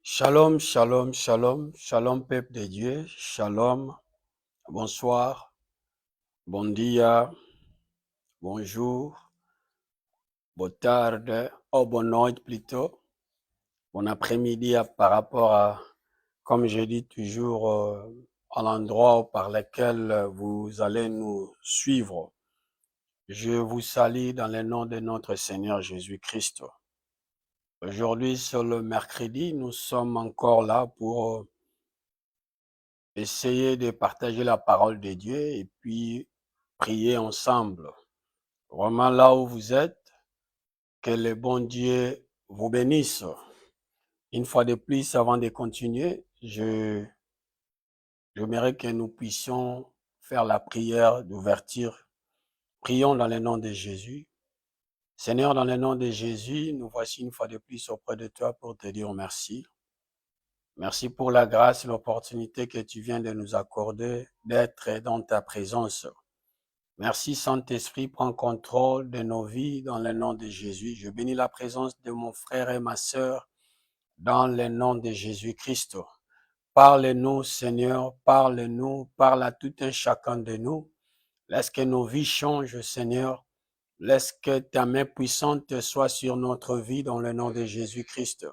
Shalom, shalom, shalom, shalom peuple de Dieu, shalom, bonsoir, bon dia, bonjour, bonne tarde, bonne nuit plutôt, bon après-midi par rapport à, comme je dis toujours, à l'endroit par lequel vous allez nous suivre. Je vous salue dans le nom de notre Seigneur Jésus-Christ. Aujourd'hui, sur le mercredi, nous sommes encore là pour essayer de partager la parole de Dieu et puis prier ensemble. Vraiment là où vous êtes, que le bon Dieu vous bénisse. Une fois de plus, avant de continuer, j'aimerais que nous puissions faire la prière d'ouverture. Prions dans le nom de Jésus. Seigneur, dans le nom de Jésus, nous voici une fois de plus auprès de toi pour te dire merci. Merci pour la grâce et l'opportunité que tu viens de nous accorder d'être dans ta présence. Merci Saint-Esprit, prends contrôle de nos vies dans le nom de Jésus. Je bénis la présence de mon frère et ma sœur dans le nom de Jésus-Christ. Parle-nous Seigneur, parle-nous, parle à tout un chacun de nous. Laisse que nos vies changent Seigneur. Laisse que ta main puissante soit sur notre vie dans le nom de Jésus-Christ.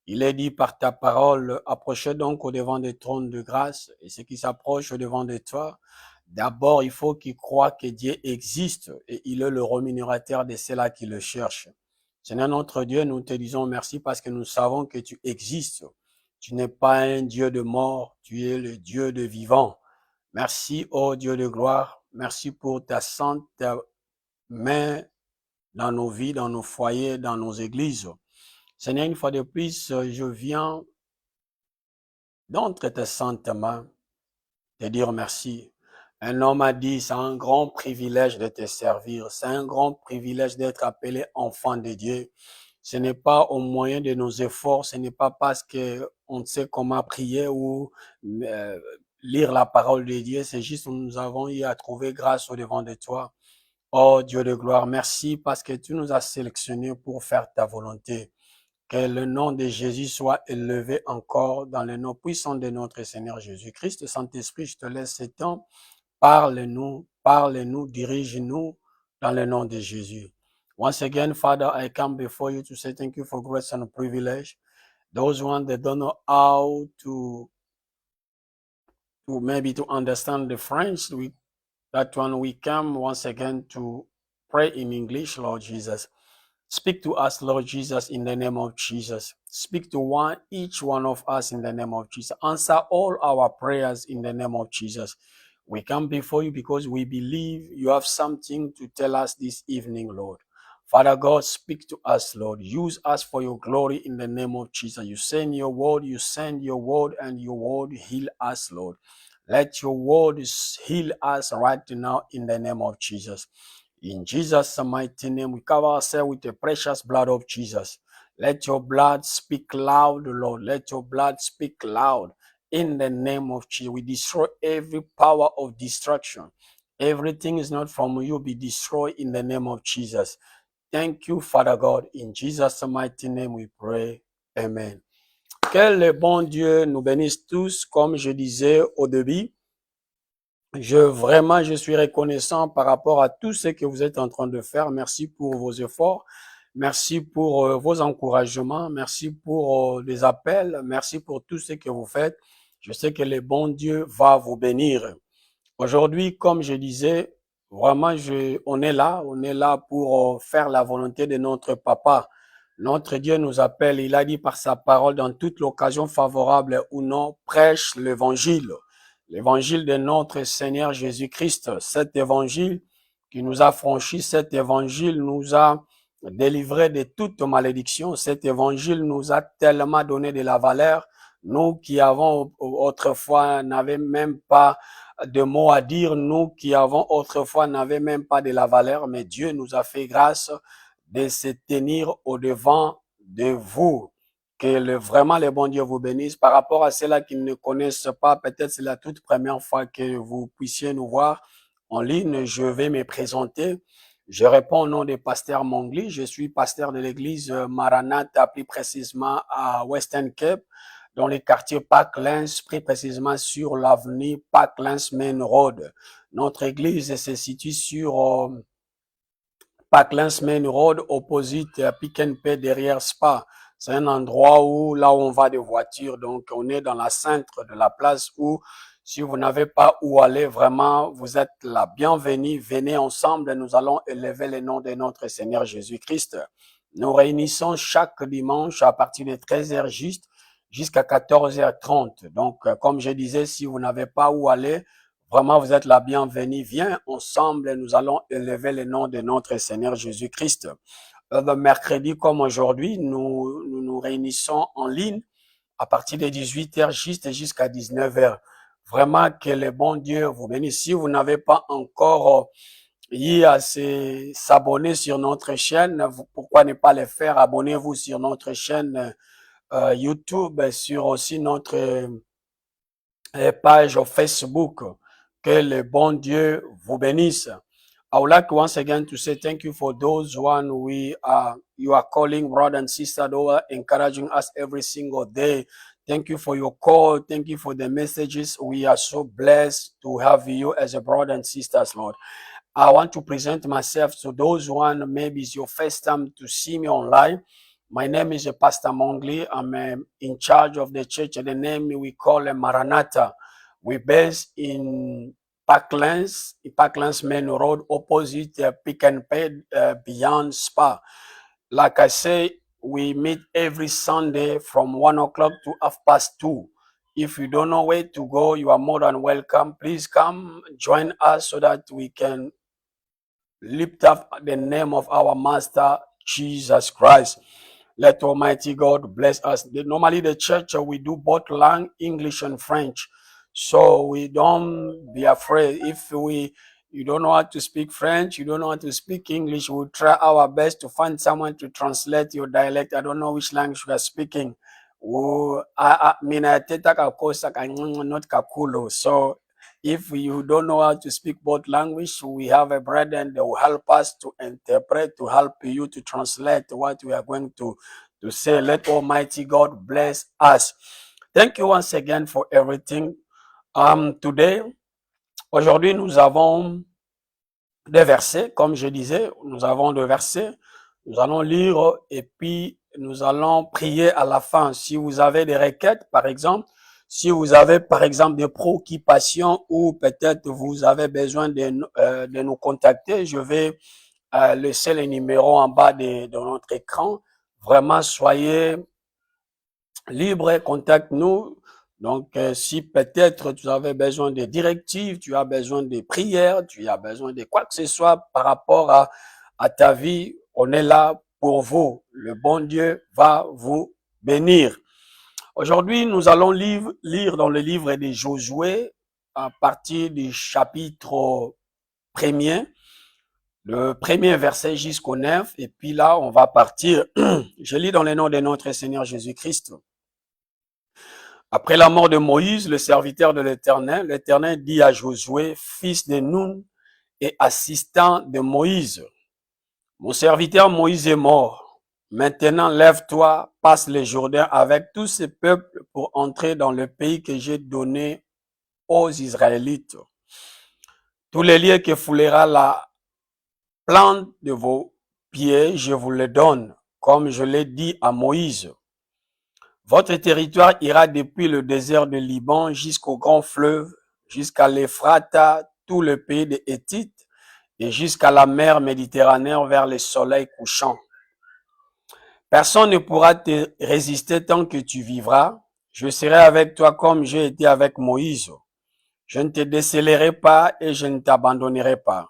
Il est dit par ta parole, approchez donc au devant des trônes de grâce et ceux qui s'approchent au devant de toi. D'abord, il faut qu'ils croient que Dieu existe et il est le rémunérateur de ceux-là qui le cherchent. Seigneur notre Dieu, nous te disons merci parce que nous savons que tu existes. Tu n'es pas un Dieu de mort, tu es le Dieu de vivant. Merci, ô Dieu de gloire. Merci pour ta sainte main dans nos vies, dans nos foyers, dans nos églises. Seigneur, une fois de plus, je viens d'entre tes saintes mains te dire merci. Un homme a dit, c'est un grand privilège de te servir. C'est un grand privilège d'être appelé enfant de Dieu. Ce n'est pas au moyen de nos efforts, ce n'est pas parce que on sait comment prier ou lire la parole de Dieu. C'est juste que nous avons eu à trouver grâce au devant de toi. Oh Dieu de gloire, merci parce que tu nous as sélectionnés pour faire ta volonté. Que le nom de Jésus soit élevé encore dans le nom puissant de notre Seigneur Jésus-Christ. Saint-Esprit, je te laisse ce temps. Parle-nous, parle-nous, dirige-nous dans le nom de Jésus. Once again, Father, I come before you to say thank you for grace and privilege. Those ones that don't know how to maybe to understand the French, that one we come once again to pray in English, Lord Jesus. Speak to us, Lord Jesus, in the name of Jesus. Speak to each one of us in the name of Jesus. Answer all our prayers in the name of Jesus. We come before you because we believe you have something to tell us this evening, Lord. Father God, speak to us, Lord. Use us for your glory in the name of Jesus. You send your word, and your word heal us, Lord. Let your word heal us right now in the name of Jesus. In Jesus' mighty name, we cover ourselves with the precious blood of Jesus. Let your blood speak loud, Lord. Let your blood speak loud. In the name of Jesus, we destroy every power of destruction. Everything is not from you, be destroyed in the name of Jesus. Thank you, Father God. In Jesus' mighty name we pray. Amen. Que le bon Dieu nous bénisse tous, comme je disais au début. Je suis reconnaissant par rapport à tout ce que vous êtes en train de faire. Merci pour vos efforts. Merci pour vos encouragements. Merci pour les appels. Merci pour tout ce que vous faites. Je sais que le bon Dieu va vous bénir. Aujourd'hui, comme je disais, vraiment, on est là pour faire la volonté de notre Papa. Notre Dieu nous appelle. Il a dit par sa parole, dans toute l'occasion favorable ou non, prêche l'évangile. L'évangile de notre Seigneur Jésus-Christ, cet évangile qui nous a franchis, cet évangile nous a délivrés de toute malédiction, cet évangile nous a tellement donné de la valeur, nous qui avons autrefois n'avait même pas de mots à dire, nous qui avons autrefois n'avait même pas de la valeur, mais Dieu nous a fait grâce de se tenir au devant de vous. Que vraiment le bon Dieu vous bénisse. Par rapport à ceux-là qui ne connaissent pas, peut-être c'est la toute première fois que vous puissiez nous voir en ligne, je vais me présenter. Je réponds au nom de pasteur Mongli. Je suis pasteur de l'église Maranatha, plus précisément à Western Cape, dans les quartiers Parklands, plus précisément sur l'avenue Parklands Main Road. Notre église se situe sur Parklands Main Road, opposite à Pick n Pay derrière Spa. C'est un endroit où, là où on va de voitures. Donc, on est dans la centre de la place où, si vous n'avez pas où aller, vraiment, vous êtes la bienvenue. Venez ensemble, nous allons élever le nom de notre Seigneur Jésus-Christ. Nous réunissons chaque dimanche à partir de 13h juste jusqu'à 14h30. Donc, comme je disais, si vous n'avez pas où aller, vraiment, vous êtes la bienvenue. Viens ensemble, nous allons élever le nom de notre Seigneur Jésus-Christ. Le mercredi comme aujourd'hui, nous réunissons en ligne à partir de 18h juste jusqu'à 19h. Vraiment que le bon Dieu vous bénisse. Si vous n'avez pas encore eu à s'abonner sur notre chaîne, pourquoi ne pas le faire? Abonnez-vous sur notre chaîne YouTube, sur aussi notre page Facebook. Que le bon Dieu vous bénisse. I would like once again to say thank you for those one you are calling brother and sister who are encouraging us every single day. Thank you for your call. Thank you for the messages. We are so blessed to have you as a brother and sisters, Lord. I want to present myself to those one, maybe it's your first time to see me online. My name is Pastor Mongli. I'm in charge of the church. The name we call Maranatha. We're based in Parklands Main Road, opposite Pick n Pay, beyond Spa. Like I say, we meet every Sunday from 1 o'clock to 2:30. If you don't know where to go, you are more than welcome. Please come join us so that we can lift up the name of our Master Jesus Christ. Let Almighty God bless us. Normally the church, we do both language, English and French. So we don't be afraid. If you don't know how to speak French, you don't know how to speak English, we'll try our best to find someone to translate your dialect. I don't know which language you are speaking. Not Kakulo. So if you don't know how to speak both language, we have a brethren that will help us to interpret, to help you to translate what we are going to say. Let Almighty God bless us. Thank you once again for everything. Aujourd'hui, nous avons des versets, comme je disais, nous avons des versets. Nous allons lire et puis nous allons prier à la fin. Si vous avez des requêtes, par exemple, si vous avez, par exemple, des préoccupations ou peut-être vous avez besoin de nous contacter, je vais laisser les numéros en bas de notre écran. Vraiment, soyez libres, contacte-nous. Donc, si peut-être tu avais besoin de directives, tu as besoin de prières, tu as besoin de quoi que ce soit par rapport à ta vie, on est là pour vous. Le bon Dieu va vous bénir. Aujourd'hui, nous allons lire dans le livre de Josué, à partir du chapitre 1er, le premier verset jusqu'au 9, et puis là, on va partir. Je lis dans le nom de notre Seigneur Jésus-Christ. Après la mort de Moïse, le serviteur de l'Éternel, l'Éternel dit à Josué, fils de Nun et assistant de Moïse, mon serviteur Moïse est mort. Maintenant, lève-toi, passe le Jourdain avec tous ces peuples pour entrer dans le pays que j'ai donné aux Israélites. Tous les lieux que foulera la plante de vos pieds, je vous les donne, comme je l'ai dit à Moïse. Votre territoire ira depuis le désert de Liban jusqu'au grand fleuve, jusqu'à l'Ephrate, tout le pays des Héthites, et jusqu'à la mer Méditerranée vers le soleil couchant. Personne ne pourra te résister tant que tu vivras. Je serai avec toi comme j'ai été avec Moïse. Je ne te décélerai pas et je ne t'abandonnerai pas.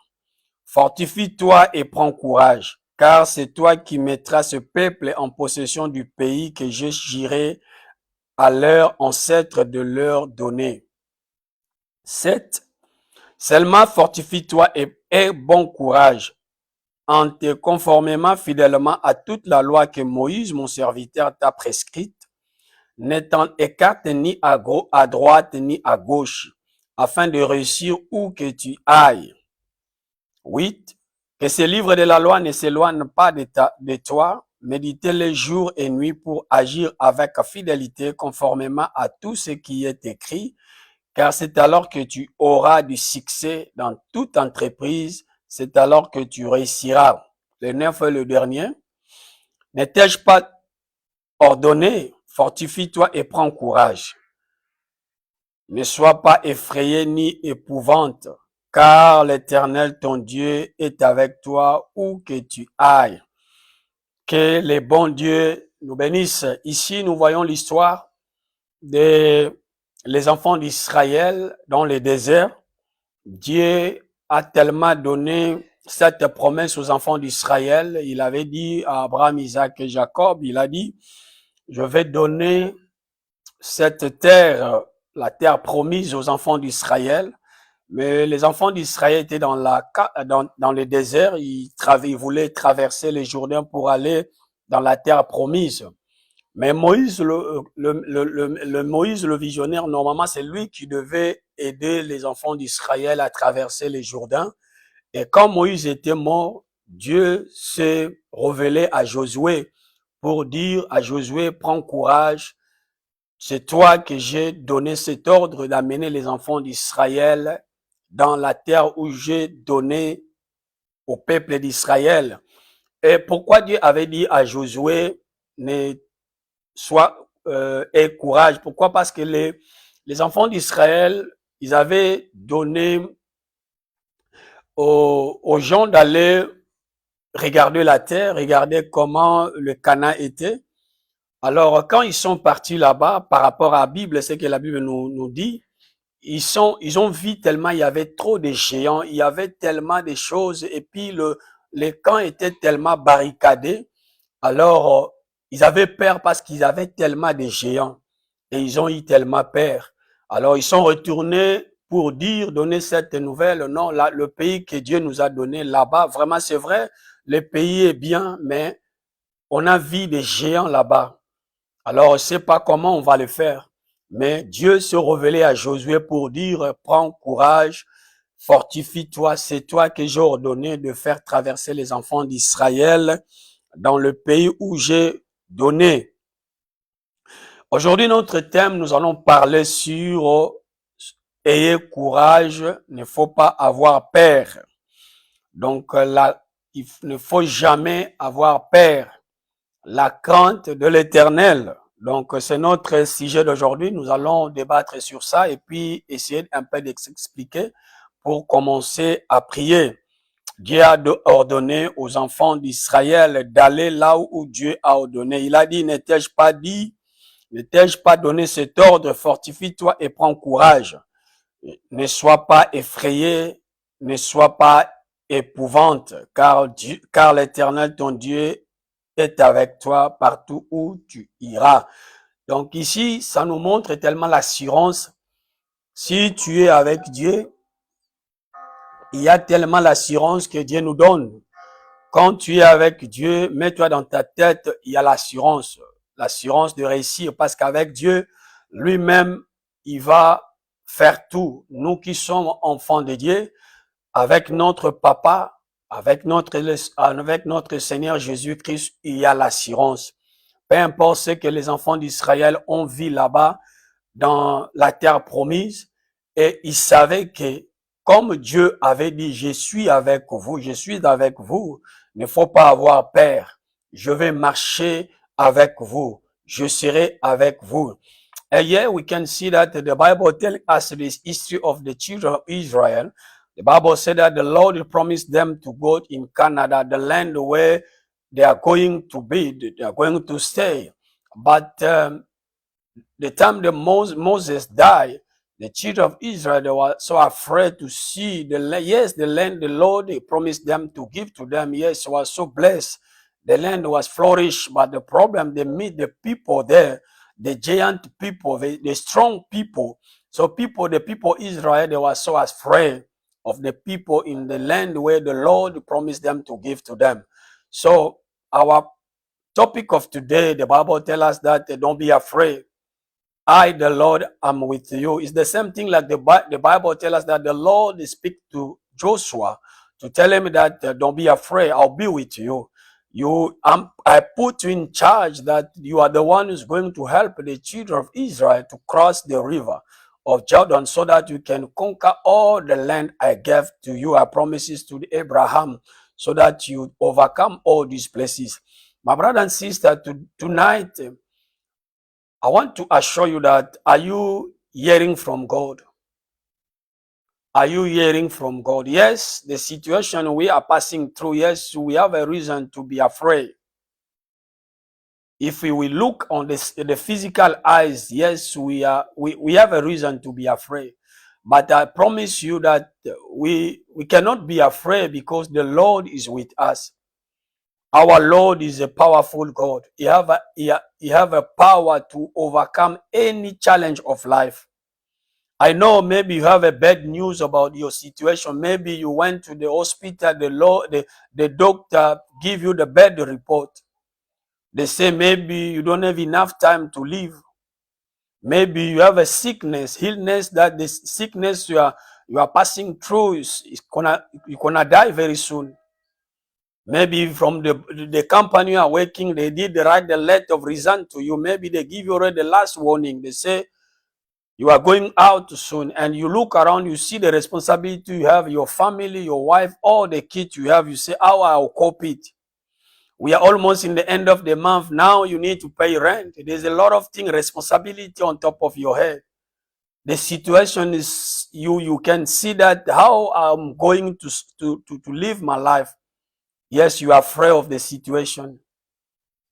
Fortifie-toi et prends courage, car c'est toi qui mettras ce peuple en possession du pays que je jurerai à leurs ancêtres de leur donner. 7. Seulement fortifie-toi et aie bon courage, en te conformément fidèlement à toute la loi que Moïse, mon serviteur, t'a prescrite, n'étant écarte ni à droite ni à gauche, afin de réussir où que tu ailles. 8. Que ce livre de la loi ne s'éloigne pas de toi. Méditez-le jour et nuit pour agir avec fidélité conformément à tout ce qui est écrit, car c'est alors que tu auras du succès dans toute entreprise, c'est alors que tu réussiras. Le 9 est le dernier. Ne t'ai-je pas ordonné? Fortifie-toi et prends courage. Ne sois pas effrayé ni épouvante, car l'Éternel ton Dieu est avec toi où que tu ailles. Que les bons dieux nous bénissent. Ici, nous voyons l'histoire des les enfants d'Israël dans le désert. Dieu a tellement donné cette promesse aux enfants d'Israël. Il avait dit à Abraham, Isaac et Jacob, il a dit, je vais donner cette terre, la terre promise aux enfants d'Israël. Mais les enfants d'Israël étaient dans le désert. Ils voulaient traverser les Jourdain pour aller dans la terre promise. Mais Moïse, Moïse, le visionnaire, normalement, c'est lui qui devait aider les enfants d'Israël à traverser les Jourdain. Et quand Moïse était mort, Dieu s'est révélé à Josué pour dire à Josué, prends courage, c'est toi que j'ai donné cet ordre d'amener les enfants d'Israël dans la terre où j'ai donné au peuple d'Israël. Et pourquoi Dieu avait dit à Josué, aie courage? Pourquoi? Parce que les enfants d'Israël, ils avaient donné aux gens d'aller regarder la terre, regarder comment le Canaan était. Alors, quand ils sont partis là-bas, par rapport à la Bible, c'est que la Bible nous dit, ils ont vu tellement, il y avait trop de géants, il y avait tellement de choses, et puis les camps étaient tellement barricadés. Alors, ils avaient peur parce qu'ils avaient tellement de géants, et ils ont eu tellement peur. Alors, ils sont retournés pour donner cette nouvelle. Non, là, le pays que Dieu nous a donné là-bas, vraiment, c'est vrai, le pays est bien, mais on a vu des géants là-bas. Alors, on ne sait pas comment on va le faire. Mais Dieu se révélait à Josué pour dire, prends courage, fortifie-toi, c'est toi que j'ai ordonné de faire traverser les enfants d'Israël dans le pays où j'ai donné. Aujourd'hui, notre thème, nous allons parler sur ayez courage, il ne faut pas avoir peur. Donc là, il ne faut jamais avoir peur. La crainte de l'Éternel. Donc, c'est notre sujet d'aujourd'hui. Nous allons débattre sur ça et puis essayer un peu d'expliquer pour commencer à prier. Dieu a ordonné aux enfants d'Israël d'aller là où Dieu a ordonné. Il a dit, ne t'ai-je pas donné cet ordre, fortifie-toi et prends courage. Ne sois pas effrayé, ne sois pas épouvante, car l'Éternel, ton Dieu, est avec toi partout où tu iras. Donc ici, ça nous montre tellement l'assurance. Si tu es avec Dieu, il y a tellement l'assurance que Dieu nous donne. Quand tu es avec Dieu, mets-toi dans ta tête, il y a l'assurance de réussir, parce qu'avec Dieu, lui-même, il va faire tout. Nous qui sommes enfants de Dieu, avec notre Papa, avec notre Seigneur Jésus-Christ, il y a l'assurance. Peu importe ce que les enfants d'Israël ont vu là-bas, dans la terre promise, et ils savaient que, comme Dieu avait dit, je suis avec vous, il ne faut pas avoir peur, je vais marcher avec vous, je serai avec vous. And here we can see that the Bible tells us this history of the children of Israel. The Bible said that the Lord promised them to go in Canada, the land where they are going to be, they are going to stay. But the time that Moses died, the children of Israel, they were so afraid to see the land. Yes, the land the Lord promised them to give to them. Yes, was so blessed. The land was flourished, but the problem, they meet the people there, the giant people, the strong people. So the people Israel, they were so afraid of the people in the land where the Lord promised them to give to them. So our topic of today, the Bible tells us that don't be afraid. I, the Lord, am with you. It's the same thing like the Bible tells us that the Lord speaks to Joshua to tell him that don't be afraid, I'll be with you. I put you in charge, that you are the one who's going to help the children of Israel to cross the river of Jordan so that you can conquer all the land I gave to you. I promises to Abraham, so that you overcome all these places. My brother and sister, tonight, I want to assure you that, are you hearing from God? Are you hearing from God? Yes, the situation we are passing through, yes, we have a reason to be afraid. If we will look on the physical eyes, yes, we have a reason to be afraid. But I promise you that we cannot be afraid, because the Lord is with us. Our Lord is a powerful God. He have a power to overcome any challenge of life. I know maybe you have a bad news about your situation. Maybe you went to the hospital, the doctor give you the bad report. They say maybe you don't have enough time to live. Maybe you have a sickness, illness, that the sickness you are passing through you're gonna die very soon. Maybe from the company you are working, they did write the letter of resign to you. Maybe they give you already the last warning. They say you are going out soon, and you look around, you see the responsibility you have, your family, your wife, all the kids you have. You say, how I'll cope it? We are almost in the end of the month. Now you need to pay rent. There's a lot of things, responsibility on top of your head. The situation is, you can see that how I'm going to live my life. Yes, you are afraid of the situation.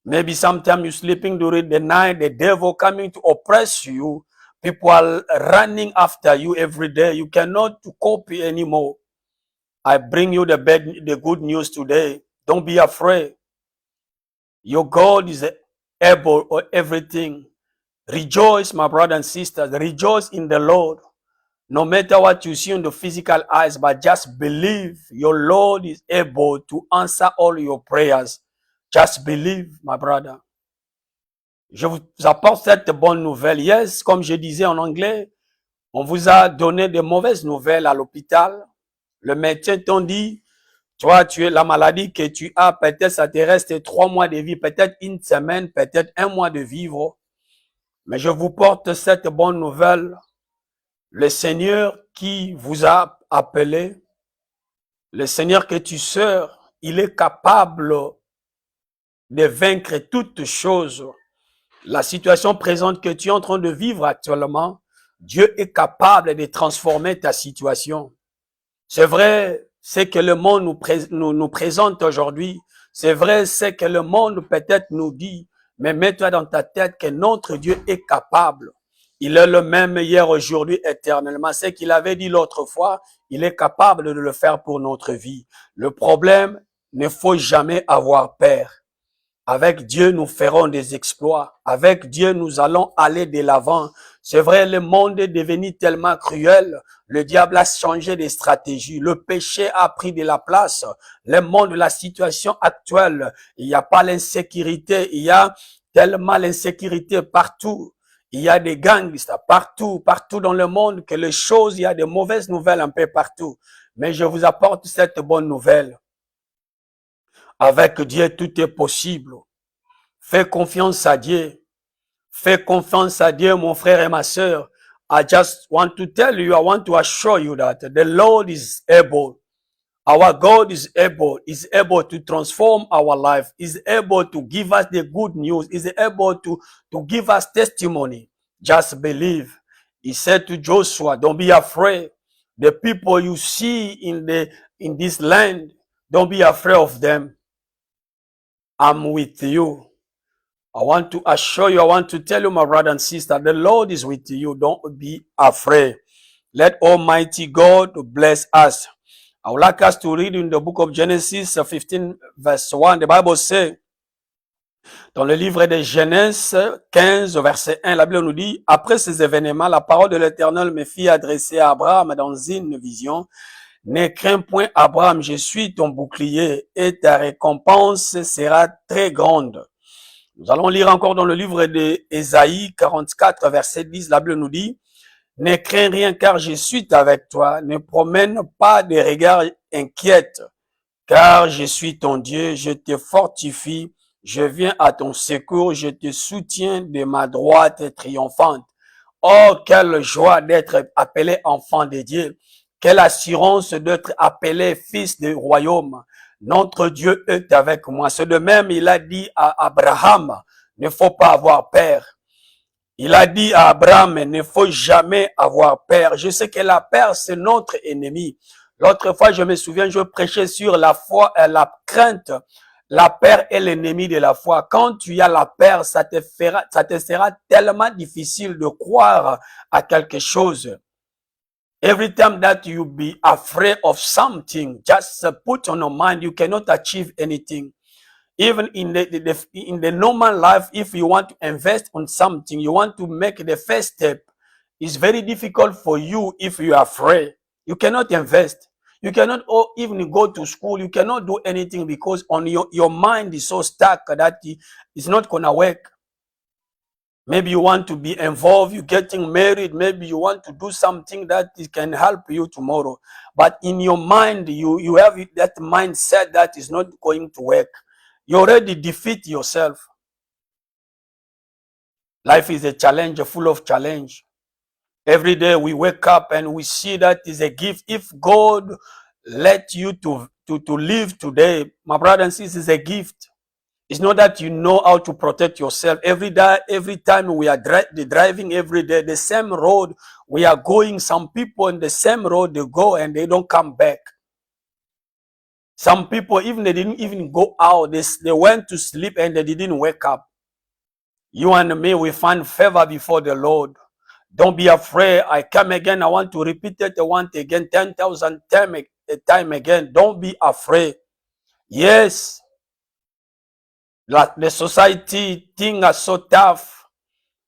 Maybe sometimes you're sleeping during the night, the devil coming to oppress you. People are running after you every day. You cannot cope anymore. I bring you the good news today. Don't be afraid. Your God is able for everything. Rejoice, my brothers and sisters. Rejoice in the Lord. No matter what you see in the physical eyes, but just believe your Lord is able to answer all your prayers. Just believe, my brother. Je vous apporte cette bonne nouvelle. Yes, comme je disais en anglais, on vous a donné de mauvaises nouvelles à l'hôpital. Le médecin t'a dit, toi, la maladie que tu as, peut-être ça te reste 3 mois de vie, peut-être une semaine, peut-être 1 mois de vivre. Mais je vous porte cette bonne nouvelle. Le Seigneur qui vous a appelé, le Seigneur que tu sers, il est capable de vaincre toutes choses. La situation présente que tu es en train de vivre actuellement, Dieu est capable de transformer ta situation. C'est vrai, c'est que le monde nous présente aujourd'hui. C'est vrai, c'est que le monde peut-être nous dit, mais mets-toi dans ta tête que notre Dieu est capable. Il est le même hier, aujourd'hui, éternellement. C'est qu'il avait dit l'autre fois, il est capable de le faire pour notre vie. Le problème, ne faut jamais avoir peur. Avec Dieu, nous ferons des exploits. Avec Dieu, nous allons aller de l'avant. C'est vrai, le monde est devenu tellement cruel. Le diable a changé de stratégie. Le péché a pris de la place. Le monde, la situation actuelle, il n'y a pas l'insécurité. Il y a tellement l'insécurité partout. Il y a des gangsters partout dans le monde, que les choses, il y a de mauvaises nouvelles un peu partout. Mais je vous apporte cette bonne nouvelle. Avec Dieu, tout est possible. Fais confiance à Dieu. Fais confiance à Dieu, mon frère et ma sœur. I just want to tell you, I want to assure you that the Lord is able. Our God is able to transform our life, is able to give us the good news, is able to give us testimony. Just believe. He said to Joshua, don't be afraid. The people you see in this land, don't be afraid of them. I'm with you. I want to assure you, I want to tell you, my brother and sister, the Lord is with you. Don't be afraid. Let Almighty God bless us. I would like us to read in the book of Genesis 15 verse 1. The Bible says, dans le livre de Genèse 15 verset 1, la Bible nous dit, après ces événements, la parole de l'Éternel me fit adresser à Abraham dans une vision. Ne crains point, Abraham, je suis ton bouclier et ta récompense sera très grande. Nous allons lire encore dans le livre d'Ésaïe 44 verset 10, la Bible nous dit, ne crains rien car je suis avec toi, ne promène pas des regards inquiète, car je suis ton Dieu, je te fortifie, je viens à ton secours, je te soutiens de ma droite triomphante. Oh, quelle joie d'être appelé enfant de Dieu. Quelle assurance d'être appelé fils du royaume. Notre Dieu est avec moi. C'est de même, il a dit à Abraham, ne faut pas avoir peur. Il a dit à Abraham, il ne faut jamais avoir peur. Je sais que la peur, c'est notre ennemi. L'autre fois, je me souviens, je prêchais sur la foi, la crainte. La peur est l'ennemi de la foi. Quand tu as la peur, ça te sera tellement difficile de croire à quelque chose. Every time that you be afraid of something, just put on your mind, you cannot achieve anything. Even in the normal life, if you want to invest on something, you want to make the first step, it's very difficult for you if you are afraid. You cannot invest. You cannot even go to school. You cannot do anything because on your mind is so stuck that it's not going to work. Maybe you want to be involved, you're getting married, maybe you want to do something that can help you tomorrow. But in your mind, you have that mindset that is not going to work. You already defeat yourself. Life is a challenge, full of challenge. Every day we wake up and we see that is a gift. If God let you to live today, my brother and sisters, is a gift. It's not that you know how to protect yourself. Every day, every time we are driving every day, the same road we are going, some people in the same road, they go and they don't come back. Some people, even they didn't even go out. They went to sleep and they didn't wake up. You and me, we find favor before the Lord. Don't be afraid. I come again. I want to repeat it once again, 10,000 time again. Don't be afraid. Yes, the society things are so tough.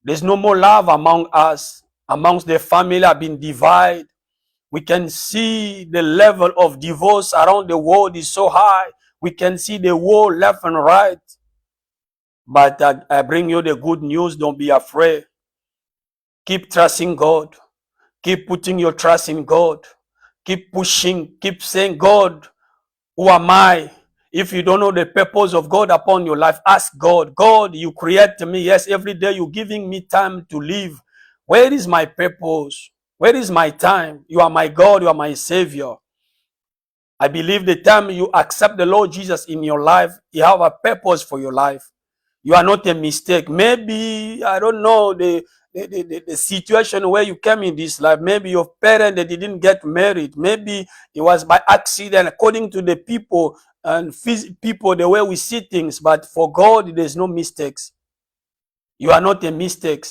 There's no more love among us. Amongst the family have been divided. We can see the level of divorce around the world is so high. We can see the war left and right. But I bring you the good news. Don't be afraid. Keep trusting God. Keep putting your trust in God. Keep pushing. Keep saying, God, who am I? If you don't know the purpose of God upon your life, ask God. God, you created me. Yes, every day you're giving me time to live. Where is my purpose? Where is my time? You are my God. You are my Savior. I believe the time you accept the Lord Jesus in your life, you have a purpose for your life. You are not a mistake. Maybe, I don't know, the situation where you came in this life. Maybe your parents, they didn't get married. Maybe it was by accident, according to the people and people, the way we see things. But for God, there's no mistakes. You are not a mistake.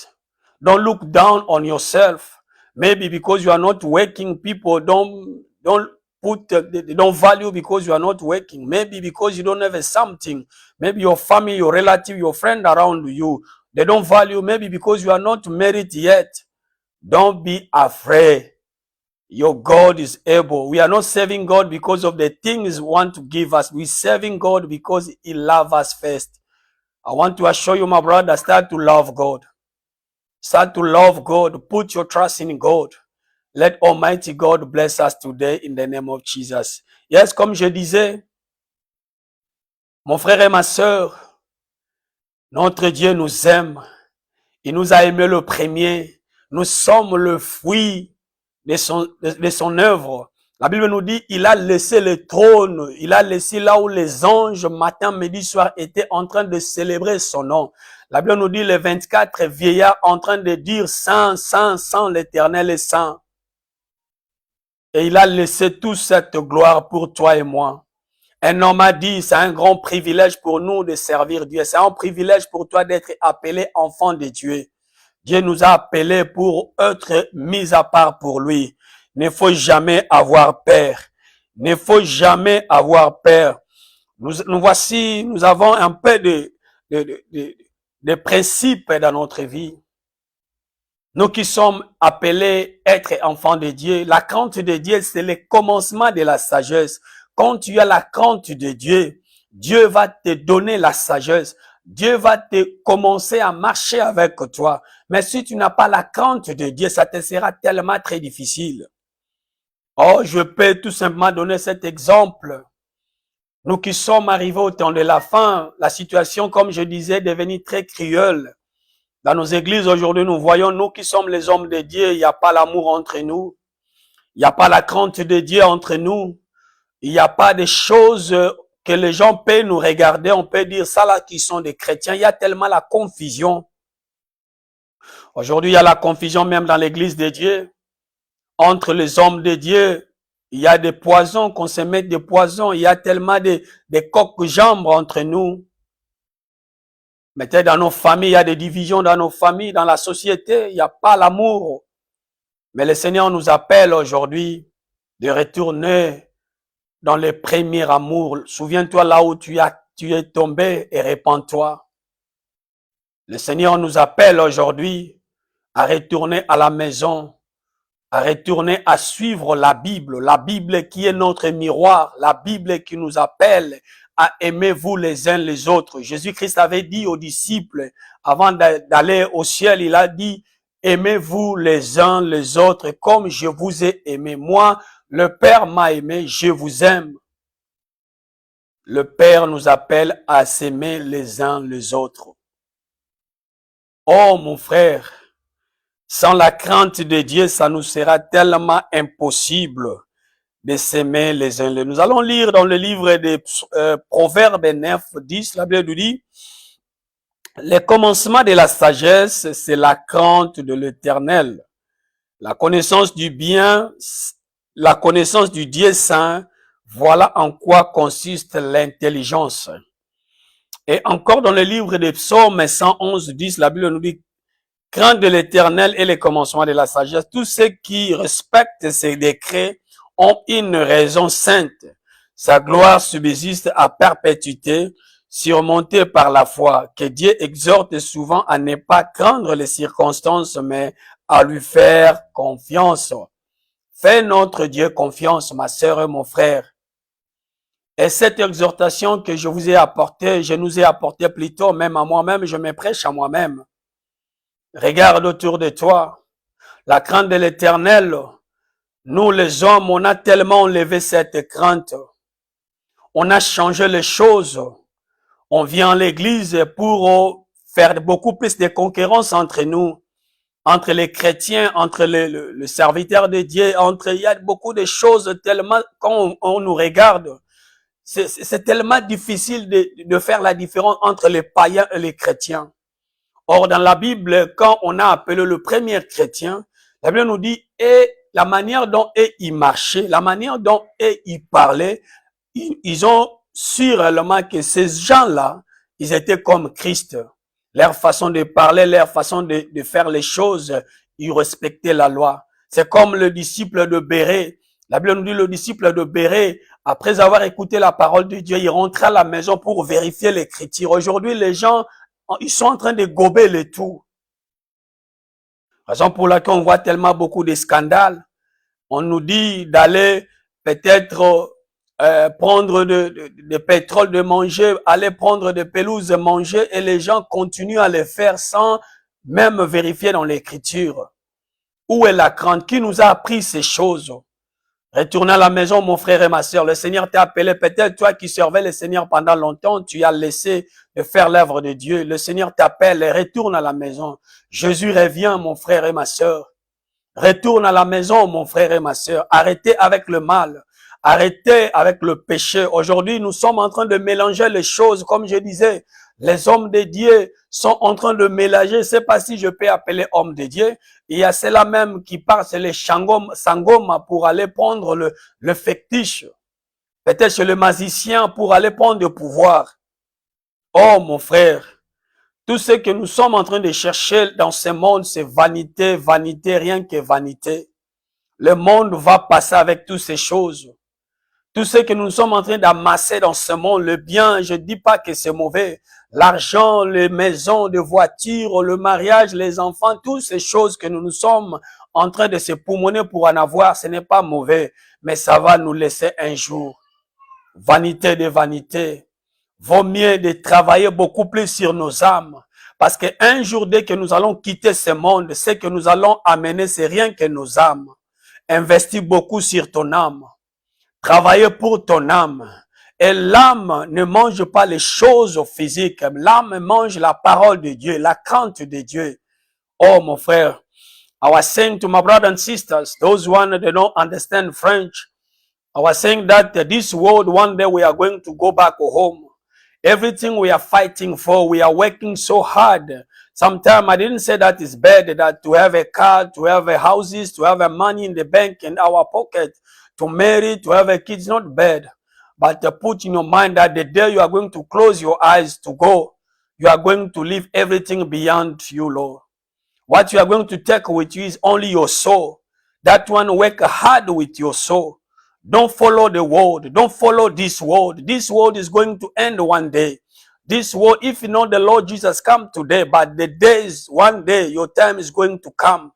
Don't look down on yourself. Maybe because you are not working, people don't they don't value because you are not working. Maybe because you don't have something. Maybe your family, your relative, your friend around you, they don't value. Maybe because you are not married yet. Don't be afraid. Your God is able. We are not serving God because of the things He wants to give us. We're serving God because He loves us first. I want to assure you, my brother, start to love God. Start to love God. Put your trust in God. Let Almighty God bless us today in the name of Jesus. Yes, comme je disais, mon frère et ma sœur, notre Dieu nous aime. Il nous a aimé le premier. Nous sommes le fruit de son œuvre. La Bible nous dit, il a laissé le trône, il a laissé là où les anges, matin, midi, soir, étaient en train de célébrer son nom. La Bible nous dit, les 24 vieillards en train de dire, Saint, Saint, Saint, l'Éternel est saint. Et il a laissé toute cette gloire pour toi et moi. Un homme a dit, c'est un grand privilège pour nous de servir Dieu. C'est un privilège pour toi d'être appelé enfant de Dieu. Dieu nous a appelés pour être mis à part pour lui. Il ne faut jamais avoir peur. Il ne faut jamais avoir peur. Nous avons un peu de principes dans notre vie. Nous qui sommes appelés être enfants de Dieu, la crainte de Dieu, c'est le commencement de la sagesse. Quand tu as la crainte de Dieu, Dieu va te donner la sagesse. Dieu va te commencer à marcher avec toi. Mais si tu n'as pas la crainte de Dieu, ça te sera tellement très difficile. Oh, je peux tout simplement donner cet exemple. Nous qui sommes arrivés au temps de la fin, la situation, comme je disais, est devenue très cruelle. Dans nos églises aujourd'hui, nous voyons, nous qui sommes les hommes de Dieu, il n'y a pas l'amour entre nous. Il n'y a pas la crainte de Dieu entre nous. Il n'y a pas des choses que les gens peuvent nous regarder. On peut dire ça là qui sont des chrétiens. Il y a tellement la confusion. Aujourd'hui, il y a la confusion même dans l'église de Dieu. Entre les hommes de Dieu, il y a des poisons, qu'on se mette des poisons. Il y a tellement des coques-jambes entre nous. Mais dans nos familles, il y a des divisions dans nos familles, dans la société. Il n'y a pas l'amour. Mais le Seigneur nous appelle aujourd'hui de retourner dans le premier amour. Souviens-toi là où tu es tombé et répands-toi. Le Seigneur nous appelle aujourd'hui à retourner à la maison, à retourner à suivre la Bible qui est notre miroir, la Bible qui nous appelle à aimer vous les uns les autres. Jésus-Christ avait dit aux disciples, avant d'aller au ciel, il a dit, aimez-vous les uns les autres comme je vous ai aimé. Moi, le Père m'a aimé, je vous aime. Le Père nous appelle à s'aimer les uns les autres. Oh mon frère, sans la crainte de Dieu, ça nous sera tellement impossible de s'aimer les uns les autres. Nous allons lire dans le livre des Proverbes 9, 10, la Bible nous dit, le commencement de la sagesse, c'est la crainte de l'Éternel. La connaissance du bien, la connaissance du Dieu saint, voilà en quoi consiste l'intelligence. Et encore dans le livre des Psaumes 111, 10, la Bible nous dit, crainte de l'Éternel est le commencement de la sagesse. Tous ceux qui respectent ses décrets ont une raison sainte. Sa gloire subsiste à perpétuité, surmontée par la foi. Que Dieu exhorte souvent à ne pas craindre les circonstances, mais à lui faire confiance. Fais notre Dieu confiance, ma sœur et mon frère. Et cette exhortation que je vous ai apportée, je nous ai apportée plutôt même à moi-même, je me prêche à moi-même. Regarde autour de toi. La crainte de l'Éternel, nous les hommes, on a tellement enlevé cette crainte. On a changé les choses. On vient à l'église pour faire beaucoup plus de concurrence entre nous, entre les chrétiens, entre le serviteur de Dieu, il y a beaucoup de choses tellement, quand on nous regarde, c'est tellement difficile de faire la différence entre les païens et les chrétiens. Or, dans la Bible, quand on a appelé le premier chrétien, la Bible nous dit, et la manière dont ils marchaient, la manière dont ils parlaient, ils ont su réellement que ces gens-là, ils étaient comme Christ. Leur façon de parler, leur façon de faire les choses, ils respectaient la loi. C'est comme le disciple de Bérée. La Bible nous dit, le disciple de Bérée, après avoir écouté la parole de Dieu, il rentrait à la maison pour vérifier l'écriture. Aujourd'hui, les gens, ils sont en train de gober le tout. Raison pour laquelle on voit tellement beaucoup de scandales. On nous dit d'aller peut-être prendre de pétrole, de manger, aller prendre des pelouses, manger, et les gens continuent à le faire sans même vérifier dans l'écriture. Où est la crainte? Qui nous a appris ces choses? Retournez à la maison, mon frère et ma sœur. Le Seigneur t'a appelé. Peut-être toi qui servais le Seigneur pendant longtemps, tu as laissé de faire l'œuvre de Dieu. Le Seigneur t'appelle et retourne à la maison. Jésus revient, mon frère et ma sœur. Retourne à la maison, mon frère et ma sœur. Arrêtez avec le mal. Arrêtez avec le péché. Aujourd'hui, nous sommes en train de mélanger les choses. Comme je disais, les hommes de Dieu sont en train de mélanger. Je ne sais pas si je peux appeler hommes de Dieu. Il y a ceux-là même qui partent, c'est les sangoma pour aller prendre le fétiche. Peut-être chez le magicien pour aller prendre le pouvoir. Oh, mon frère. Tout ce que nous sommes en train de chercher dans ce monde, c'est vanité, vanité, rien que vanité. Le monde va passer avec toutes ces choses. Tout ce que nous sommes en train d'amasser dans ce monde, le bien, je ne dis pas que c'est mauvais. L'argent, les maisons, les voitures, le mariage, les enfants, toutes ces choses que nous sommes en train de se poumonner pour en avoir, ce n'est pas mauvais. Mais ça va nous laisser un jour. Vanité de vanité. Vaut mieux de travailler beaucoup plus sur nos âmes. Parce qu'un jour, dès que nous allons quitter ce monde, ce que nous allons amener, c'est rien que nos âmes. Investis beaucoup sur ton âme. Travaillez pour ton âme. Et l'âme ne mange pas les choses physiques. L'âme mange la parole de Dieu, la crainte de Dieu. Oh, mon frère, I was saying to my brothers and sisters, those one that don't understand French, I was saying that this world, one day we are going to go back home. Everything we are fighting for, we are working so hard. Sometimes I didn't say that it's bad that to have a car, to have a houses, to have a money in the bank in our pocket, to marry, to have a kid, it's not bad. But put in your mind that the day you are going to close your eyes to go, you are going to leave everything beyond you, Lord. What you are going to take with you is only your soul. That one, work hard with your soul. Don't follow the world. Don't follow this world. This world is going to end one day. This world, if you know the Lord Jesus come today, but the days, one day, your time is going to come.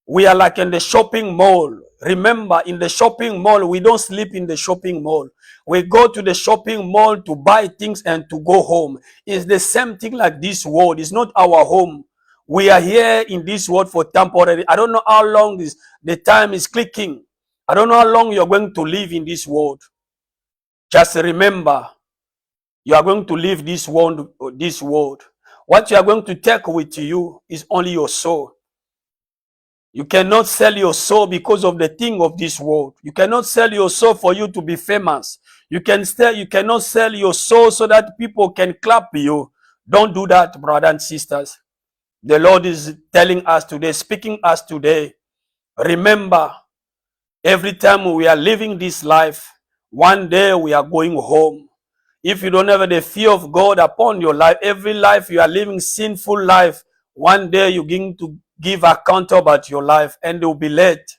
We are like in the shopping mall. Remember, in the shopping mall, we don't sleep in the shopping mall. We go to the shopping mall to buy things and to go home. It's the same thing like this world. It's not our home. We are here in this world for temporary. I don't know how long the time is clicking. I don't know how long you're going to live in this world. Just remember, you are going to leave this world. What you are going to take with you is only your soul. You cannot sell your soul because of the thing of this world. You cannot sell your soul for you to be famous. You cannot sell your soul so that people can clap you. Don't do that, brothers and sisters. The Lord is telling us today, speaking us today. Remember, every time we are living this life, one day we are going home. If you don't have the fear of God upon your life, every life you are living sinful life, one day you're going to give account about your life and it will be late.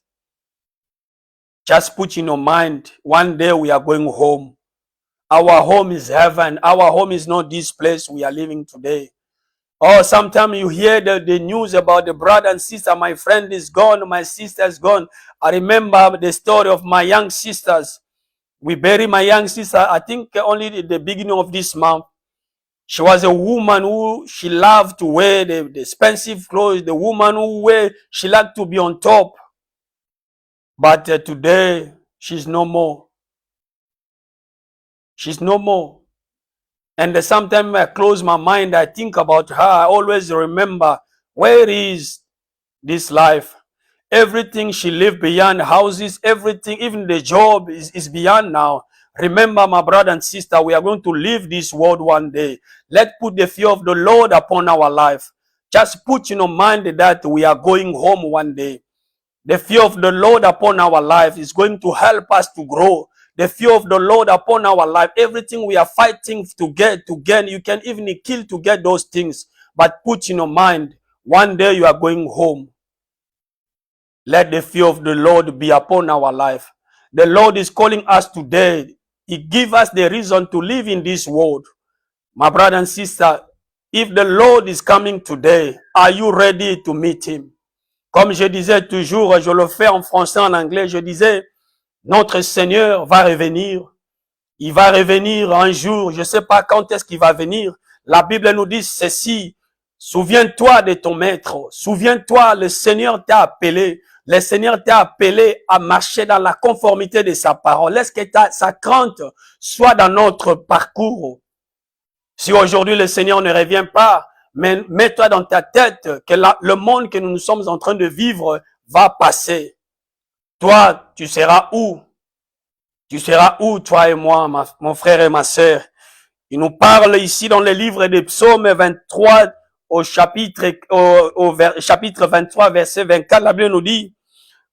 Just put in your mind, one day we are going home. Our home is heaven. Our home is not this place we are living today. Or sometimes you hear the news about the brother and sister, my friend is gone, my sister is gone. I remember the story of my young sisters. We buried my young sister, I think only at the beginning of this month. She was a woman who she loved to wear the expensive clothes, the woman she liked to be on top. But today, she's no more. She's no more. And sometimes I close my mind, I think about her. I always remember, where is this life? Everything she lived beyond, houses, everything, even the job is beyond now. Remember, my brother and sister, we are going to leave this world one day. Let's put the fear of the Lord upon our life. Just put in your mind that we are going home one day. The fear of the Lord upon our life is going to help us to grow. The fear of the Lord upon our life, everything we are fighting to gain, you can even kill to get those things. But put in your mind, one day you are going home. Let the fear of the Lord be upon our life. The Lord is calling us today. He gives us the reason to live in this world. My brother and sister, if the Lord is coming today, are you ready to meet him? Comme je disais toujours, je le fais en français, en anglais, je disais, notre Seigneur va revenir. Il va revenir un jour, je ne sais pas quand est-ce qu'il va venir. La Bible nous dit ceci, souviens-toi de ton maître, souviens-toi, le Seigneur t'a appelé. Le Seigneur t'a appelé à marcher dans la conformité de sa parole. Laisse que sa crainte soit dans notre parcours. Si aujourd'hui le Seigneur ne revient pas, mais mets-toi dans ta tête que le monde que nous sommes en train de vivre va passer. Toi, tu seras où? Tu seras où, toi et moi, mon frère et ma sœur? Il nous parle ici dans le livre des psaumes 23 au chapitre 23, verset 24. La Bible nous dit,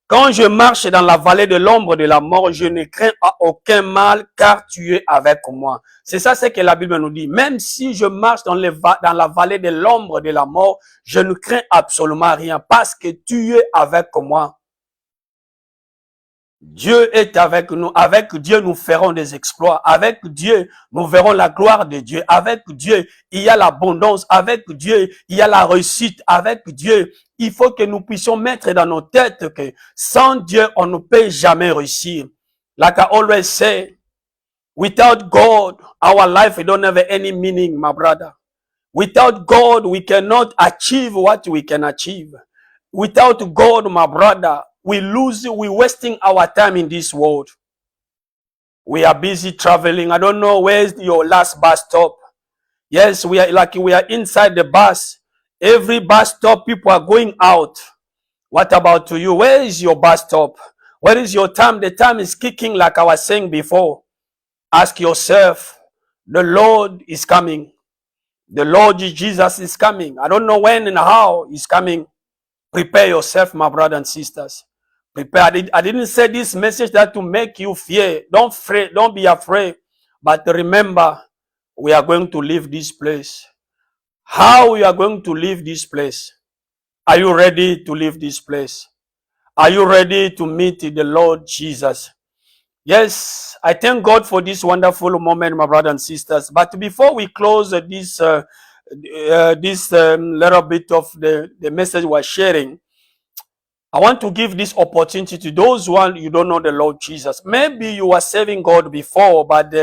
quand je marche dans la vallée de l'ombre de la mort, je ne crains aucun mal, car tu es avec moi. C'est ça, c'est que la Bible nous dit. Même si je marche dans la vallée de l'ombre de la mort, je ne crains absolument rien, parce que tu es avec moi. Dieu est avec nous. Avec Dieu, nous ferons des exploits. Avec Dieu, nous verrons la gloire de Dieu. Avec Dieu, il y a l'abondance. Avec Dieu, il y a la réussite. Avec Dieu, il faut que nous puissions mettre dans nos têtes que sans Dieu, on ne peut jamais réussir. Like I always say, without God, our life don't have any meaning, my brother. Without God, we cannot achieve what we can achieve. Without God, my brother, we're wasting our time in this world. We are busy traveling. I don't know where's your last bus stop. Yes, we are inside the bus. Every bus stop, people are going out. What about to you? Where is your bus stop? Where is your time? The time is kicking, like I was saying before. Ask yourself, the Lord is coming. The Lord Jesus is coming. I don't know when and how he's coming. Prepare yourself, my brothers and sisters. Prepare. I didn't say this message that to make you fear. Don't be afraid. But remember, we are going to leave this place. How we are going to leave this place? Are you ready to leave this place? Are you ready to meet the Lord Jesus? Yes, I thank God for this wonderful moment, my brothers and sisters. But before we close this little bit of the message we're sharing, I want to give this opportunity to those who you don't know the Lord Jesus. Maybe you were serving God before, but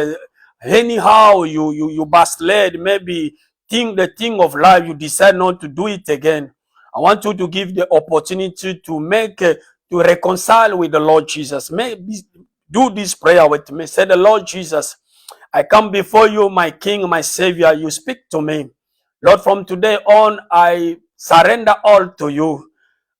anyhow you backslid. Maybe the thing of life, you decide not to do it again. I want you to give the opportunity to reconcile with the Lord Jesus. Maybe do this prayer with me. Say, the Lord Jesus, I come before you, my King, my Savior. You speak to me. Lord, from today on, I surrender all to you.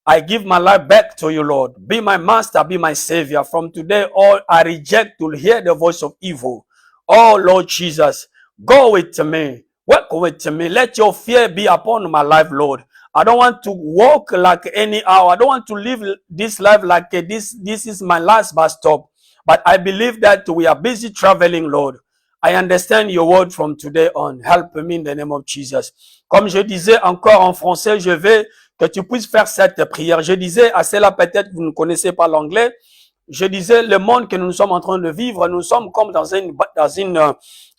I give my life back to you, Lord. Be my master, be my Savior. From today on, I reject to hear the voice of evil. Oh, Lord Jesus, go with me. Work with me. Let your fear be upon my life, Lord. I don't want to walk like any hour. I don't want to live this life like this is my last bus stop. But I believe that we are busy traveling, Lord. I understand your word from today on. Help me in the name of Jesus. Comme je disais encore en français, je veux que tu puisses faire cette prière. Je disais à cela, peut-être vous ne connaissez pas l'anglais. Je disais, le monde que nous sommes en train de vivre, nous sommes comme dans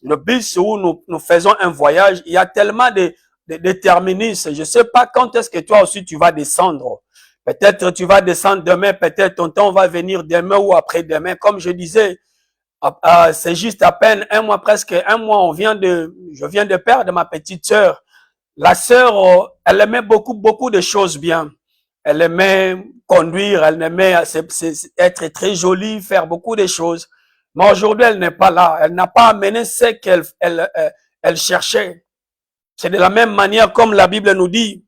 le bus où nous faisons un voyage. Il y a tellement de terminus. Je ne sais pas quand est-ce que toi aussi tu vas descendre. Peut-être tu vas descendre demain, peut-être ton temps va venir demain ou après-demain. Comme je disais, c'est juste à peine presque un mois, je viens de perdre ma petite sœur. La sœur, elle aimait beaucoup de choses bien. Elle aimait conduire, elle aimait être très jolie, faire beaucoup de choses. Mais aujourd'hui, elle n'est pas là. Elle n'a pas amené ce qu'elle elle cherchait. C'est de la même manière comme la Bible nous dit.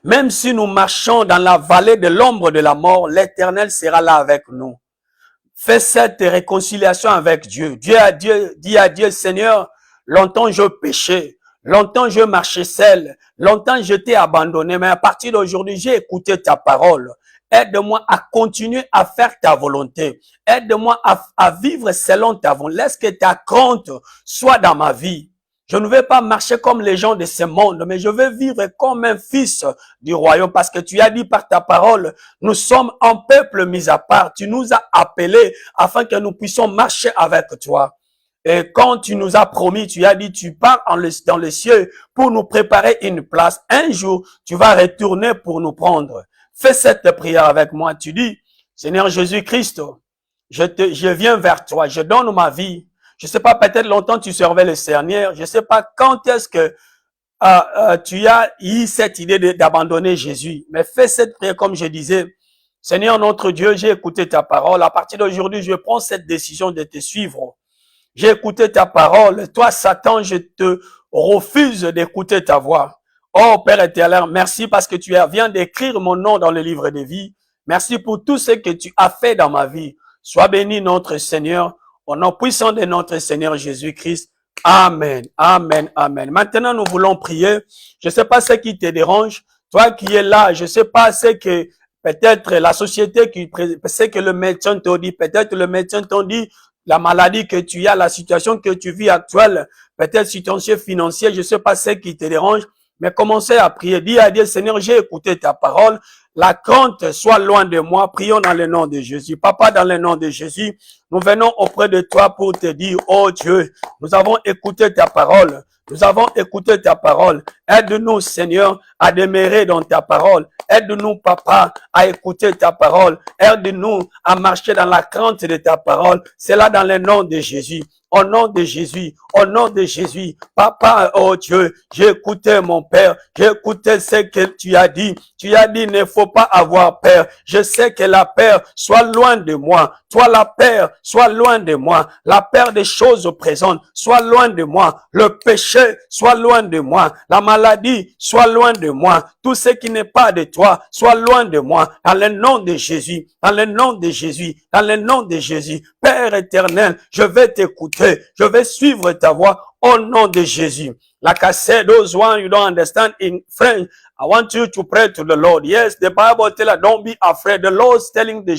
Même si nous marchons dans la vallée de l'ombre de la mort, l'Éternel sera là avec nous. Fais cette réconciliation avec Dieu. Dit à Dieu, Seigneur, longtemps je péchais, longtemps je marchais seul, longtemps je t'ai abandonné, mais à partir d'aujourd'hui, j'ai écouté ta parole. Aide-moi à continuer à faire ta volonté. Aide-moi à vivre selon ta volonté. Laisse que ta crainte soit dans ma vie. Je ne veux pas marcher comme les gens de ce monde, mais je veux vivre comme un fils du royaume parce que tu as dit par ta parole, nous sommes un peuple mis à part. Tu nous as appelés afin que nous puissions marcher avec toi. Et quand tu nous as promis, tu as dit, tu pars dans les cieux pour nous préparer une place. Un jour, tu vas retourner pour nous prendre. Fais cette prière avec moi. Tu dis, Seigneur Jésus-Christ, je viens vers toi, je donne ma vie. Je sais pas, peut-être longtemps tu servais le Seigneur. Je sais pas quand est-ce que tu as eu cette idée d'abandonner Jésus. Mais fais cette prière comme je disais. Seigneur notre Dieu, j'ai écouté ta parole. À partir d'aujourd'hui, je prends cette décision de te suivre. J'ai écouté ta parole. Toi, Satan, je te refuse d'écouter ta voix. Oh Père éternel, merci parce que tu viens d'écrire mon nom dans le livre de vie. Merci pour tout ce que tu as fait dans ma vie. Sois béni notre Seigneur. Au nom puissant de notre Seigneur Jésus-Christ. Amen, amen, amen. Maintenant, nous voulons prier. Je ne sais pas ce qui te dérange. Toi qui es là, je ne sais pas ce que peut-être la société, ce que le médecin t'a dit. Peut-être le médecin t'a dit la maladie que tu as, la situation que tu vis actuelle. Peut-être situation financière, je ne sais pas ce qui te dérange. Mais commencez à prier. Dis à Dieu, Seigneur, j'ai écouté ta parole. La crainte soit loin de moi. Prions dans le nom de Jésus. Papa, dans le nom de Jésus, nous venons auprès de toi pour te dire, oh Dieu, nous avons écouté ta parole. Nous avons écouté ta parole. Aide-nous, Seigneur, à demeurer dans ta parole. Aide-nous, Papa, à écouter ta parole. Aide-nous à marcher dans la crainte de ta parole. C'est là dans le nom de Jésus. Au nom de Jésus, au nom de Jésus, Papa, oh Dieu, j'ai écouté mon Père, j'ai écouté ce que tu as dit. Tu as dit, il ne faut pas avoir peur. Je sais que la peur soit loin de moi. Toi, la peur soit loin de moi. La peur des choses présentes soit loin de moi. Le péché soit loin de moi. La maladie soit loin de moi. Tout ce qui n'est pas de toi soit loin de moi. Dans le nom de Jésus, dans le nom de Jésus, dans le nom de Jésus. Père éternel, je vais t'écouter. Je vais suivre ta voix au nom de Jésus. Like I said, those one you don't understand in French, I want you to pray to the Lord. Yes, the Bible tells us, don't be afraid. The Lord's telling the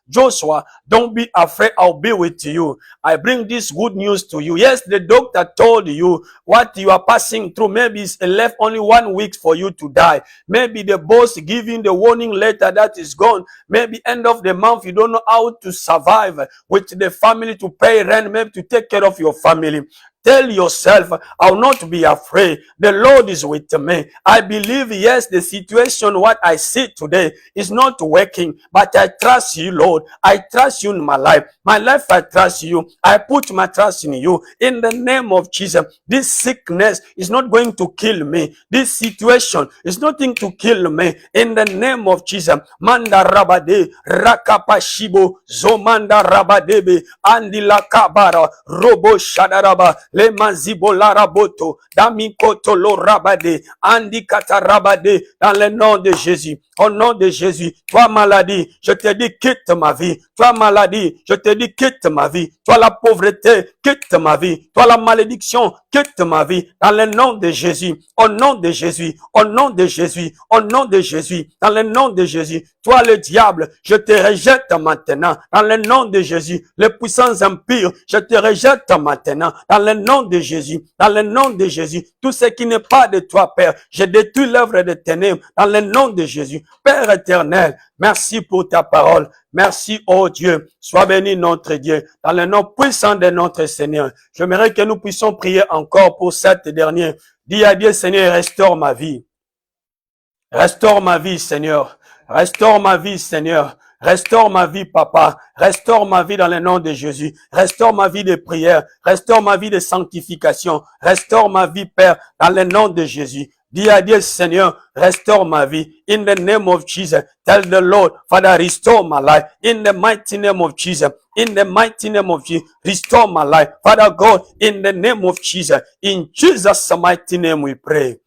Joshua, don't be afraid, I'll be with you. I bring this good news to you. Yes, the doctor told you what you are passing through. Maybe it's left only 1 week for you to die. Maybe the boss giving the warning letter that is gone. Maybe end of the month, you don't know how to survive with the family, to pay rent, maybe to take care of your family. Tell yourself, I will not be afraid. The Lord is with me. I believe, yes, the situation, what I see today is not working, but I trust you, Lord. I trust you in my life. My life, I trust you. I put my trust in you. In the name of Jesus, this sickness is not going to kill me. This situation is nothing to kill me. In the name of Jesus, Manda Rabade, Rakapashibo, Zomanda Rabadebe, Andila Kabara, Robo Shadaraba, Le Mazibo Laraboto, Damikoto Lo Rabade, Andi Katarabade, dans le nom de Jésus. Au nom de Jésus, toi maladie, je te dis quitte ma vie. Toi maladie, je te dis quitte ma vie. Toi la pauvreté, quitte ma vie. Toi la malédiction, quitte ma vie. Dans le nom de Jésus, au nom de Jésus, au nom de Jésus, au nom de Jésus, dans le nom de Jésus. Toi le diable, je te rejette maintenant. Dans le nom de Jésus, les puissances impures, je te rejette maintenant. Dans le nom de Jésus, dans le nom de Jésus, tout ce qui n'est pas de toi, Père, je détruis l'œuvre des ténèbres. Dans le nom de Jésus. Père éternel, merci pour ta parole. Merci, oh Dieu. Sois béni notre Dieu. Dans le nom puissant de notre Seigneur. J'aimerais que nous puissions prier encore pour cette dernière. Dis à Dieu, Seigneur, restaure ma vie. Restaure ma vie, Seigneur. Restaure ma vie, Seigneur. Restaure ma vie, Papa. Restaure ma vie dans le nom de Jésus. Restaure ma vie de prière. Restaure ma vie de sanctification. Restaure ma vie, Père, dans le nom de Jésus. Dis à Dieu, Seigneur, restore my vie. In the name of Jesus, tell the Lord, Father, restore my life. In the mighty name of Jesus, in the mighty name of Jesus, restore my life. Father God, in the name of Jesus, in Jesus' mighty name we pray.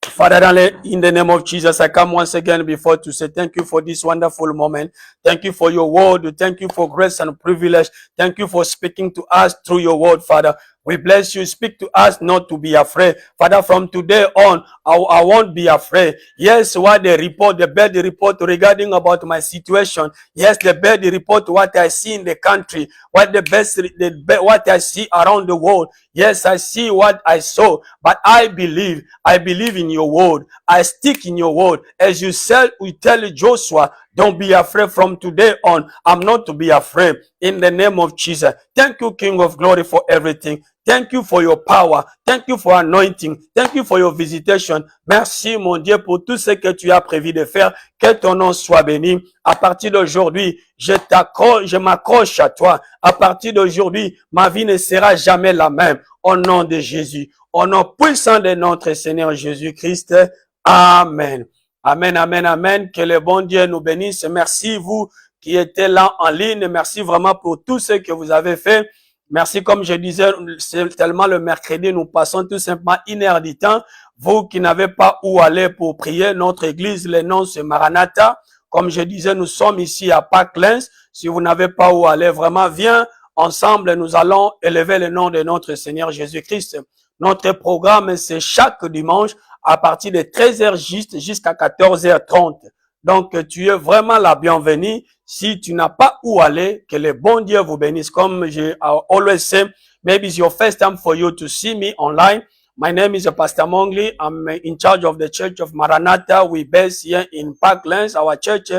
Father, in the name of Jesus, I come once again before to say thank you for this wonderful moment. Thank you for your word. Thank you for grace and privilege. Thank you for speaking to us through your word, Father. We bless you. Speak to us not to be afraid. Father, from today on, I won't be afraid. Yes, what the report, the bad report regarding about my situation. Yes, the bad report, what I see in the country, what what I see around the world. Yes, I see what I saw, but I believe in your word. I stick in your word. As you said, we tell Joshua, don't be afraid from today on. I'm not to be afraid in the name of Jesus. Thank you, King of Glory, for everything. Thank you for your power. Thank you for anointing. Thank you for your visitation. Merci, mon Dieu, pour tout ce que tu as prévu de faire. Que ton nom soit béni. À partir d'aujourd'hui, je m'accroche à toi. À partir d'aujourd'hui, ma vie ne sera jamais la même. Au nom de Jésus. Au nom puissant de notre Seigneur Jésus-Christ. Amen. Amen, amen, amen. Que le bon Dieu nous bénisse. Merci, vous qui étiez là en ligne. Merci vraiment pour tout ce que vous avez fait. Merci, comme je disais, c'est tellement le mercredi, nous passons tout simplement 1 heure du temps. Vous qui n'avez pas où aller pour prier, notre église, le nom c'est Maranatha. Comme je disais, nous sommes ici à Parklands. Si vous n'avez pas où aller, vraiment, viens ensemble, nous allons élever le nom de notre Seigneur Jésus-Christ. Notre programme, c'est chaque dimanche à partir de 13h juste jusqu'à 14h30. Donc, tu es vraiment la bienvenue. Si tu n'as pas où aller, que le bon Dieu vous bénisse. Comme I always say, maybe it's your first time for you to see me online. My name is Pastor Mongli. I'm in charge of the Church of Maranatha. We base here in Parklands. Our church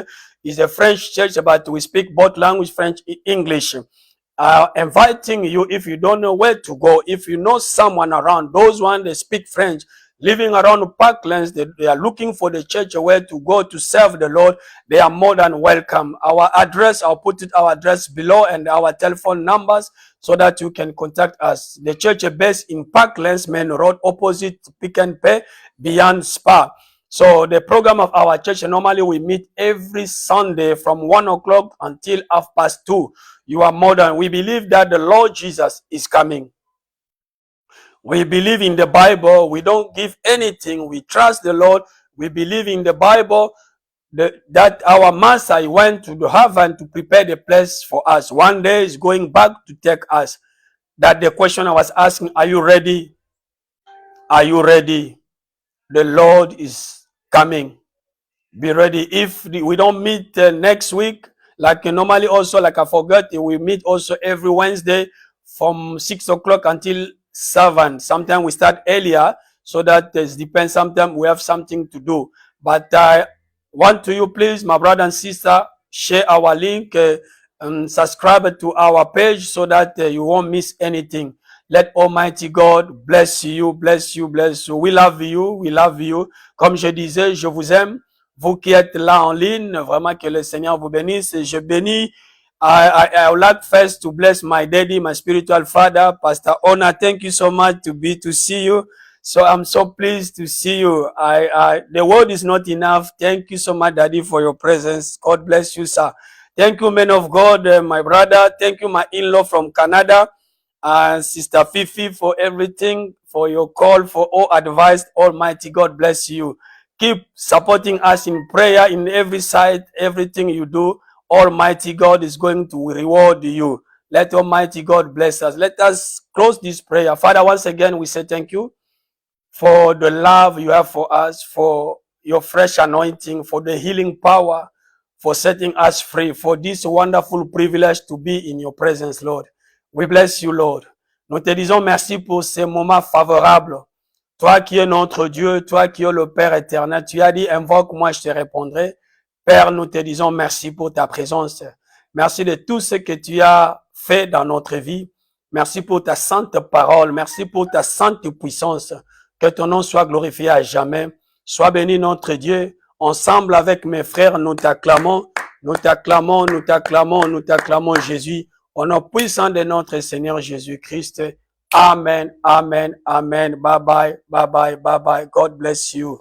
is a French church, but we speak both language, French and English. Inviting you, if you don't know where to go, if you know someone around, those ones that speak French, living around Parklands, they are looking for the church where to go to serve the Lord. They are more than welcome. Our address, I'll put our address below and our telephone numbers so that you can contact us. The church is based in Parklands, Main Road, opposite Pick and Pay, beyond Spa. So the program of our church, normally we meet every Sunday from 1 o'clock until 2:30. You are more than, we believe that the Lord Jesus is coming. We believe in the Bible. We don't give anything. We trust the Lord. We believe in the Bible that our master went to the heaven to prepare the place for us. One day is going back to take us. That the question I was asking, are you ready? Are you ready? The Lord is coming. Be ready. If we don't meet next week, like normally also, like I forgot, we meet also every Wednesday from 6 o'clock until 7. Sometimes we start earlier so that it depends. Sometimes we have something to do. But I want to you, please, my brother and sister, share our link and subscribe to our page so that you won't miss anything. Let Almighty God bless you, bless you, bless you. We love you, we love you. Comme je disais, je vous aime. Vous qui êtes là en ligne, vraiment que le Seigneur vous bénisse. Et je bénis. I would like first to bless my daddy, my spiritual father, Pastor Ona. Thank you so much to see you. So I'm so pleased to see you. The word is not enough. Thank you so much, Daddy, for your presence. God bless you, sir. Thank you, man of God, my brother. Thank you, my in-law from Canada. Sister Fifi, for everything, for your call, for all advice. Almighty God bless you. Keep supporting us in prayer in every side, everything you do. Almighty God is going to reward you. Let Almighty God bless us. Let us close this prayer. Father, once again, we say thank you for the love you have for us, for your fresh anointing, for the healing power, for setting us free, for this wonderful privilege to be in your presence, Lord. We bless you, Lord. Nous te disons merci pour ces moments favorables. Toi qui es notre Dieu, toi qui es le Père éternel, tu as dit, invoque-moi, je te répondrai. Père, nous te disons merci pour ta présence. Merci de tout ce que tu as fait dans notre vie. Merci pour ta sainte parole. Merci pour ta sainte puissance. Que ton nom soit glorifié à jamais. Sois béni notre Dieu. Ensemble avec mes frères, nous t'acclamons. Nous t'acclamons, nous t'acclamons, nous t'acclamons Jésus. Au nom puissant de notre Seigneur Jésus-Christ. Amen, amen, amen. Bye bye, bye bye, bye bye. God bless you.